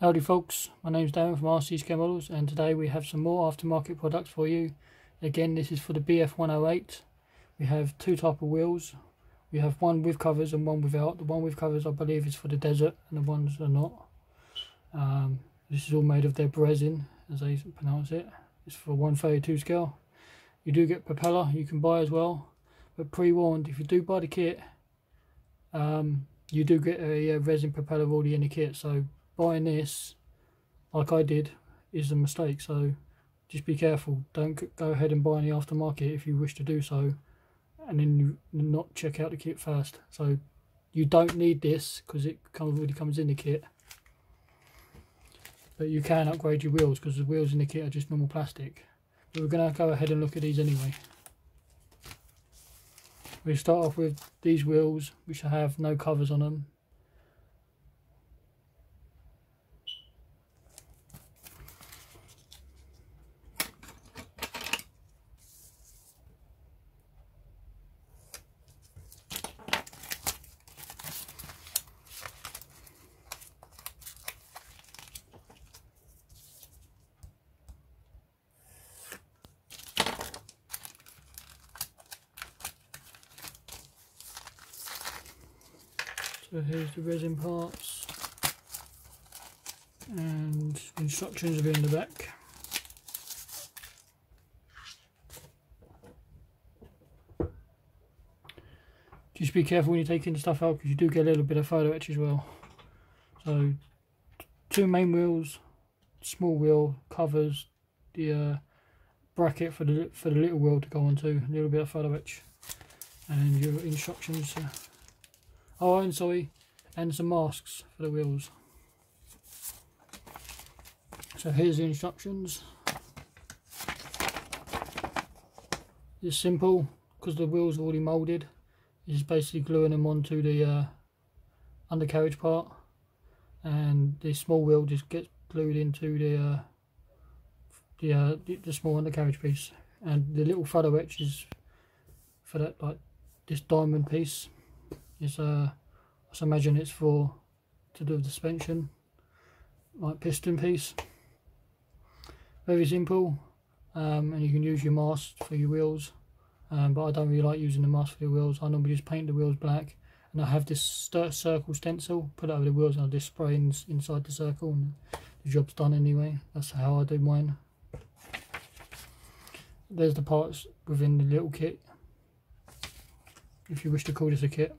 Howdy folks, my name's Darren from RC Scale Models, and today we have some more aftermarket products for you. Again, this is for the Bf-108. We have two types of wheels. We have one with covers and one without. The one with covers I believe is for the desert, and the ones are not. This is all made of their resin, as they pronounce it. It's for 132 scale. You do get propeller you can buy as well, but pre-warned, if you do buy the kit, you do get a resin propeller already in the kit, so buying this like I did is a mistake. So just be careful, don't go ahead and buy any aftermarket if you wish to do so and then you not check out the kit first. So you don't need this because it already comes in the kit, but you can upgrade your wheels because the wheels in the kit are just normal plastic. But we're going to go ahead and look at these anyway. We start off with these wheels, which have no covers on them. So here's the resin parts, and instructions will be in the back. Just be careful when you're taking the stuff out because you do get a little bit of photo etch as well. So two main wheels, small wheel, covers, the bracket for the little wheel to go onto, a little bit of photo etch, and your instructions. Oh, and sorry, and some masks for the wheels. So here's the instructions. It's simple because the wheels are already moulded. It's just basically gluing them onto the undercarriage part, and the small wheel just gets glued into the small undercarriage piece, and the little photo etch is for that, like this diamond piece. It's I imagine it's to do with the suspension, like piston piece. Very simple, and you can use your mask for your wheels, but I don't really like using the mask for the wheels. I normally just paint the wheels black, and I have this circle stencil, put it over the wheels, and I just spray inside the circle, and the job's done anyway. That's how I do mine. There's the parts within the little kit, if you wish to call this a kit.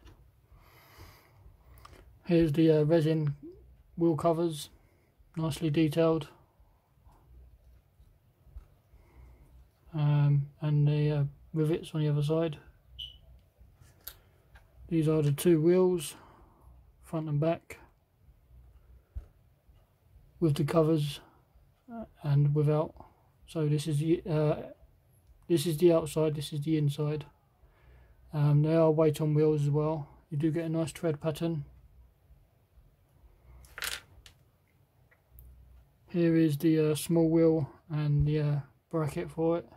Here's the resin wheel covers, nicely detailed, and the rivets on the other side. These are the two wheels, front and back, with the covers and without. So this is the outside, this is the inside. They are weight on wheels as well. You do get a nice tread pattern. Here is the small wheel and the bracket for it.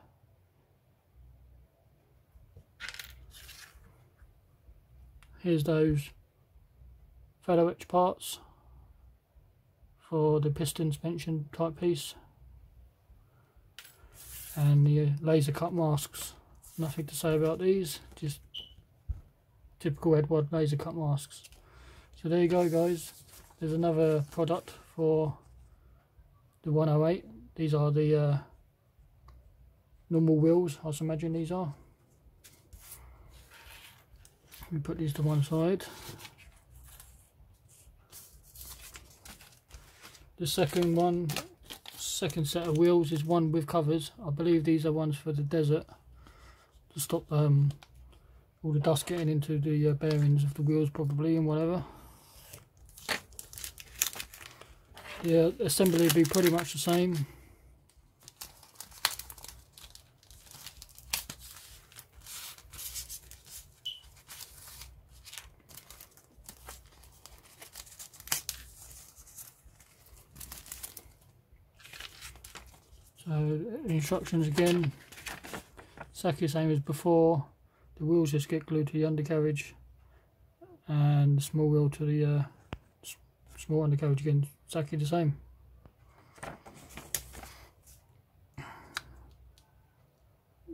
Here's those photo etch parts for the piston suspension type piece, and the laser cut masks. Nothing to say about these, just typical Eduard laser cut masks. So there you go guys, there's another product for the 108. These are the normal wheels, I imagine these are. We put these to one side. The second set of wheels is one with covers. I believe these are ones for the desert, to stop all the dust getting into the bearings of the wheels probably, and whatever. The assembly will be pretty much the same. So instructions again, exactly the same as before. The wheels just get glued to the undercarriage, and the small wheel to the small undercarriage again exactly the same.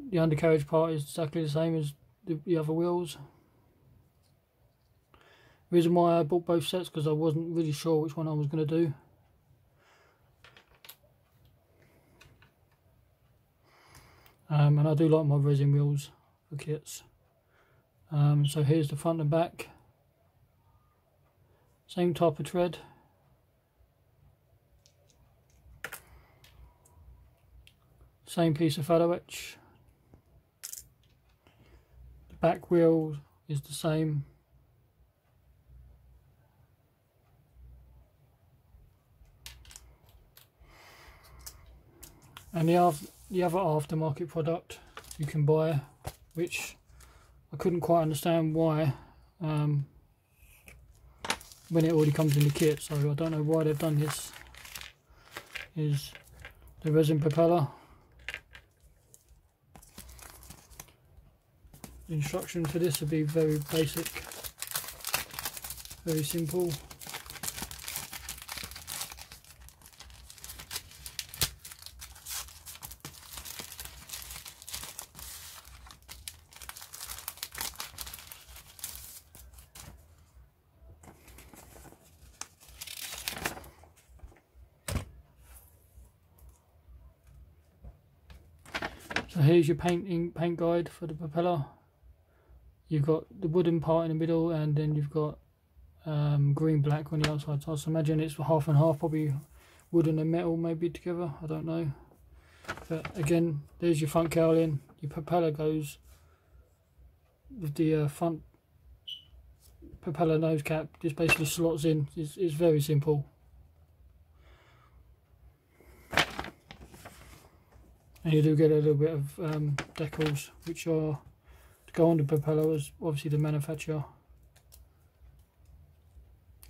The undercarriage part is exactly the same as the other wheels. The reason why I bought both sets because I wasn't really sure which one I was going to do. And I do like my resin wheels for kits. So here's the front and back. Same type of tread. Same piece of photo-etched. The back wheel is the same. And the other aftermarket product you can buy, which I couldn't quite understand why, when it already comes in the kit, so I don't know why they've done this, is the resin propeller. The instructions for this would be very basic, very simple. So here's your paint guide for the propeller. You've got the wooden part in the middle, and then you've got green black on the outside. So I imagine it's half and half, probably wooden and metal maybe together, I don't know. But again, there's your front cowling. Your propeller goes with the front propeller nose cap, just basically slots in. It's very simple. And you do get a little bit of decals, which are to go on the propeller as obviously the manufacturer.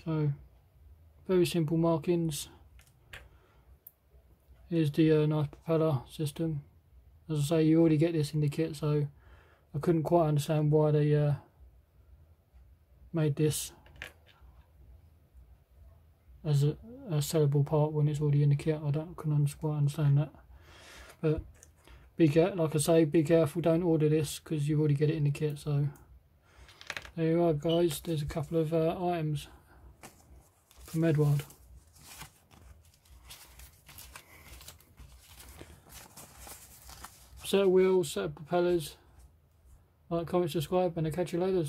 So very simple markings. Here's the nice propeller system. As I say, you already get this in the kit, so I couldn't quite understand why they made this as a sellable part when it's already in the kit. Couldn't quite understand that. But like I say, be careful, don't order this because you already get it in the kit. So there you are, guys. There's a couple of items from Eduard. Set of wheels, set of propellers. Like, comment, subscribe, and I'll catch you later.